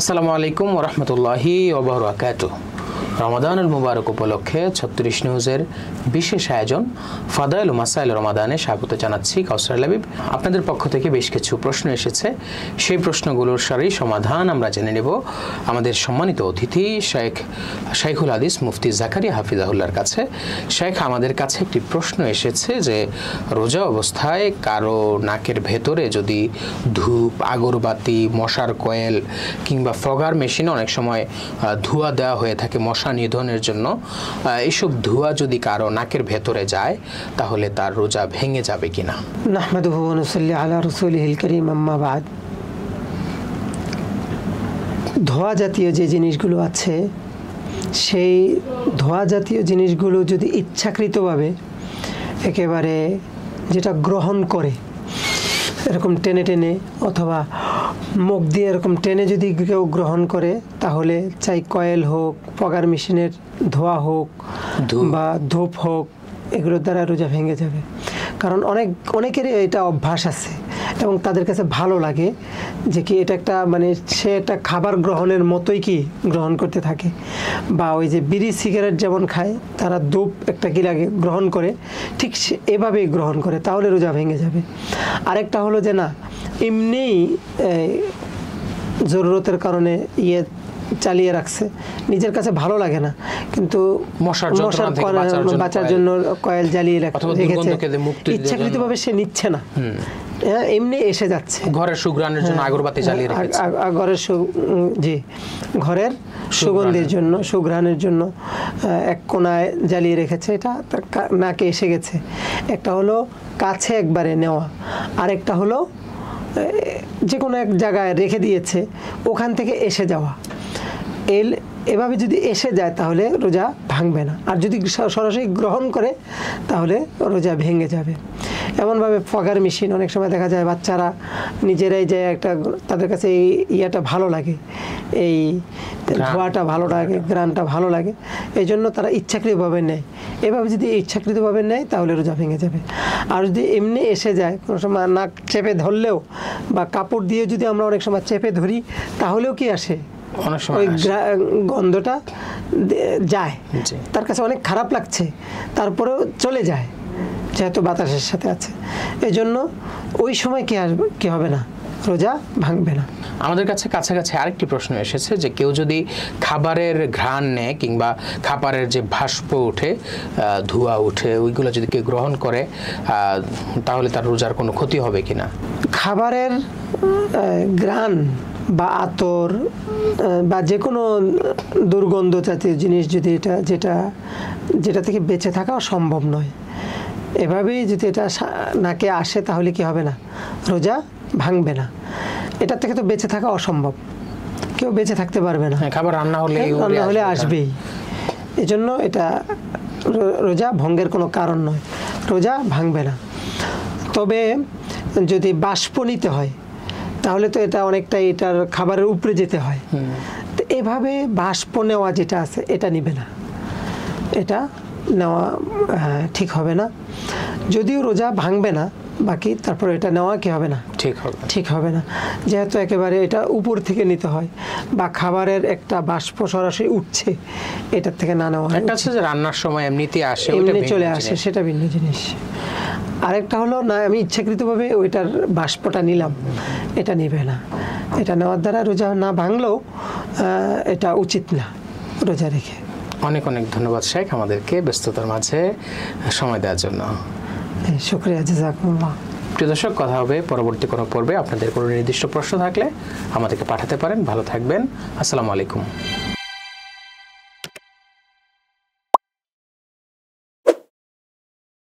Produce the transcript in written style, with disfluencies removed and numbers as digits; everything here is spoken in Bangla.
আসসালামু আলাইকুম ওয়া রাহমাতুল্লাহি ওয়া বারাকাতুহু। রমাদানুল মুবারক উপলক্ষে ৩৬ নিউজের বিশেষ আয়োজন ফাদাইল ও মাসাইল রমাদানে স্বাগত জানাচ্ছি কাউসার লাবিব। আপনাদের পক্ষ থেকে বেশ কিছু প্রশ্ন এসেছে, সেই প্রশ্নগুলোর সারি সমাধান আমরা জেনে নেব আমাদের সম্মানিত অতিথি শাইখুল হাদিস মুফতি জাকারিয়া হাফিজাহুল্লাহর কাছে। শেখ, আমাদের কাছে একটি প্রশ্ন এসেছে যে রোজা অবস্থায় কারো নাকের ভেতরে যদি ধূপ, আগরবাতি, মশার কয়েল কিংবা ফগার মেশিনে অনেক সময় ধোঁয়া দেওয়া হয়ে থাকে মশা নিধনের জন্য, এইসব ধোঁয়া যদি কারো নাকের ভেতরে যায় তাহলে তার রোজা ভেঙে যাবে কিনা? নাহমাদুহু ওয়া নুসাল্লি আলা রাসূলিহিল কারীম, আম্মা বাদ। ধোঁয়া জাতীয় যে জিনিসগুলো আছে, সেই ধোঁয়া জাতীয় জিনিসগুলো যদি ইচ্ছাকৃতভাবে একেবারে যেটা গ্রহণ করে এরকম টেনে টেনে অথবা মুখ দিয়ে এরকম টেনে যদি কেউ গ্রহণ করে, তাহলে চাই কয়েল হোক, পগার মেশিনের ধোঁয়া হোক বা ধূপ হোক, এগুলোর দ্বারা রোজা ভেঙে যাবে। কারণ অনেকেরই এটা অভ্যাস আছে এবং তাদের কাছে ভালো লাগে যে কি এটা একটা সে একটা খাবার গ্রহণের মতোই কি গ্রহণ করতে থাকে। বা ওই যে বিড়ি সিগারেট যেমন খায়, তারা ধূপ একটা কি লাগে গ্রহণ করে, ঠিক এভাবেই গ্রহণ করে, তাহলে রোজা ভেঙে যাবে। আরেকটা হলো যে না, এমনিই জরুরতের কারণে চালিয়ে রাখছে, নিজের কাছে ভালো লাগে না, কিন্তু মশার বাঁচার জন্য কয়েল জ্বালিয়ে রেখেছে, ইচ্ছাকৃতভাবে সে নিচ্ছে না, এমনি এসে যাচ্ছে। ঘরের সুঘ্রাণের জন্য আগরবাতি জ্বালিয়ে রেখেছে, ঘরের সুগন্ধির জন্য, সুঘ্রাণের জন্য এক কোনায় জ্বালিয়ে রেখেছে, এটা নাকে এসে গেছে। একটা হলো কাছে একবারে নেওয়া, আরেকটা হলো যে কোনো এক জায়গায় রেখে দিয়েছে, ওখান থেকে এসে যাওয়া। এভাবে যদি এসে যায় তাহলে রোজা ভাঙবে না, আর যদি সরাসরি গ্রহণ করে তাহলে রোজা ভেঙে যাবে। এমনভাবে ফগার মেশিন, অনেক সময় দেখা যায় বাচ্চারা নিজেরাই যায় একটা, তাদের কাছে এই ইয়েটা ভালো লাগে, এই ধোঁয়াটা ভালো লাগে, গ্রানটা ভালো লাগে, এই জন্য তারা ইচ্ছাকৃতভাবে নেয়। এভাবে যদি ইচ্ছাকৃতভাবে নেয় তাহলে রোজা ভেঙে যাবে। আর যদি এমনি এসে যায়, কোনো সময় নাক চেপে ধরলেও বা কাপড় দিয়ে যদি আমরা অনেক সময় চেপে ধরি, তাহলেও কি আসে, ওই গন্ধটা যায়, তার কাছে অনেক খারাপ লাগছে, তারপরেও চলে যায় যেহেতু বাতাসের সাথে আছে। এই জন্য ওই সময় কি হবে না, রোজা ভাঙবে না। আমাদের কাছে কাছাকাছি আরেকটি প্রশ্ন এসেছে যে কেউ যদি খাবারের ঘ্রাণ নেয় কিংবা খাবারের যে ভাস্প উঠে, ধোঁয়া উঠে, ওইগুলো যদি কেউ গ্রহণ করে তাহলে তার রোজার কোনো ক্ষতি হবে কিনা? খাবারের ঘ্রাণ বা আতর বা যে কোনো দুর্গন্ধ জাতীয় জিনিস যদি যেটা থেকে বেঁচে থাকা সম্ভব নয়, এভাবেই যদি এটা নাকে আসে তাহলে কি হবে না, রোজা ভাঙবে না। এটা থেকে তো বেঁচে থাকা অসম্ভব, কেউ বেঁচে থাকতে পারবে না, খাবার রান্না হলে আসবেই। এজন্য এটা রোজা ভঙ্গের কোনো কারণ নয়, রোজা ভাঙবে না। তবে যদি বাষ্প নিতে হয় তাহলে তো এটা অনেকটাই এটার খাবারের উপরে যেতে হয়, তো এভাবে বাষ্প নেওয়া যেটা আছে এটা নিবে না, এটা নেওয়া ঠিক হবে না। যদিও রোজা ভাঙবে না বাকি, তারপর এটা নেওয়া কি হবে না, ঠিক হবে না, যেহেতু একেবারে এটা উপর থেকে নিতে হয় বা খাবারের একটা বাষ্প সরাসরি উঠছে, এটার থেকে না নেওয়া। একটা আছে যে রান্নার সময় এমনিতে আসে, এমনি চলে আসে, সেটা ভিন্ন জিনিস। আরেকটা হলো না, আমি ইচ্ছাকৃতভাবে ওইটার বাষ্পটা নিলাম, এটা নিবে না। এটা নেওয়ার দ্বারা রোজা না ভাঙলেও এটা উচিত না রোজা রেখে। অনেক অনেক ধন্যবাদ শেখ আমাদেরকে ব্যস্ততার মাঝে সময় দেওয়ার জন্য। শুকরিয়া, জাযাকুমুল্লাহ। প্রিয় দর্শক, কথা হবে পরবর্তী কোনো পর্বে। আপনাদের কোনো নির্দিষ্ট প্রশ্ন থাকলে আমাদেরকে পাঠাতে পারেন। ভালো থাকবেন, আসসালামু আলাইকুম।